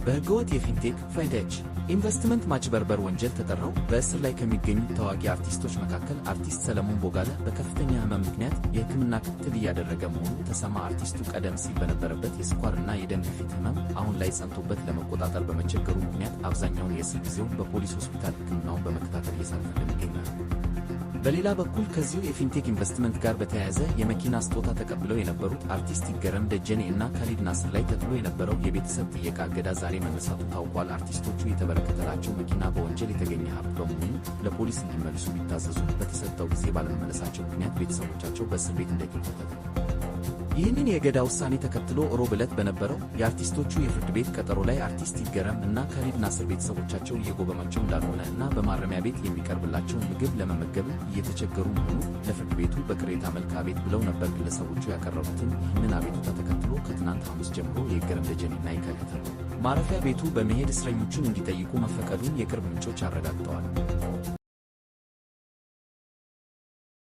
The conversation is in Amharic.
በህገወጥ የፊንቴክ ፋይናንስ ኢንቨስትመንት ማጭበርበር ወንጀል ተጠርጥረው በእስር ላይ ከሚገኙት ታዋቂ አርቲስቶች መካከል አርቲስት ሰለሞን ቦጋለ በከፍተኛ ህመም ምክንያት የህክምና ክትትል እያደረገ መሆኑ ተሰማ። አርቲስቱ ቀደም ሲል በነበረበት የስኳርና የደም ግፊት ህመም አሁን ላይ ጸንቶበት ለመቆጣጠር በመቸገሩ ምክንያት አብዛኛውን የእስር ጊዜውን በፖሊስ ሆስፒታል ህክምናውን በመከታተል እያሳለፈ ይገኛል። በሌላ በኩል ከዚሁ የፊንቴክ ኢንቨስትመንት ጋር በተያያዘ የመኪና ስጦታ ተቀብለው የነበሩት አርቲስት ይገረም ደጀኔ እና ካሊድ ናስር ላይ ተጥሎ የነበረው የቤተሰብ ጥየቃ እገዳ ዛሬ መነሳቱ ታውቋል። አርቲስቶቹ የተበረከተላቸው መኪና በወንጀል የተገኘ ሀብት በመሆኑ ለፖሊስ እንዲመልሱ ቢታዘዙ በተሰጠው ጊዜ ባለመመለሳቸው ምክንያት ቤተሰቦቻቸው በእስር ቤት እንደሚቆዩ ይህንን የእገዳ ውሳኔ ተከትሎ ሮብ ዕለት በነበረው የአርቲስቶቹ የፍርድ ቤት ቀጠሮ ላይ አርቲስት ይገረም እና ካሊድ ናስር ቤተሰቦቻቸውን እየጎበኟቸው እንዳልሆነ እና በማረሚያ ቤት የሚቀርብላቸውን ምግብ ለመመገብ እየተቸገሩ መሆኑ ለፍርድ ቤቱ በቅሬታ መልክ አቤት ብለው ነበር። ግለሰቦቹ ያቀረቡትን ይህንን አቤቱታ ተከትሎ ከትናንት ሐሙስ ጀምሮ የይገረም ደጀኔና የካሊድ ማረፊያ ቤቱ በመሄድ እስረኞቹን እንዲጠይቁ መፈቀዱን የቅርብ ምንጮች አረጋግጠዋል።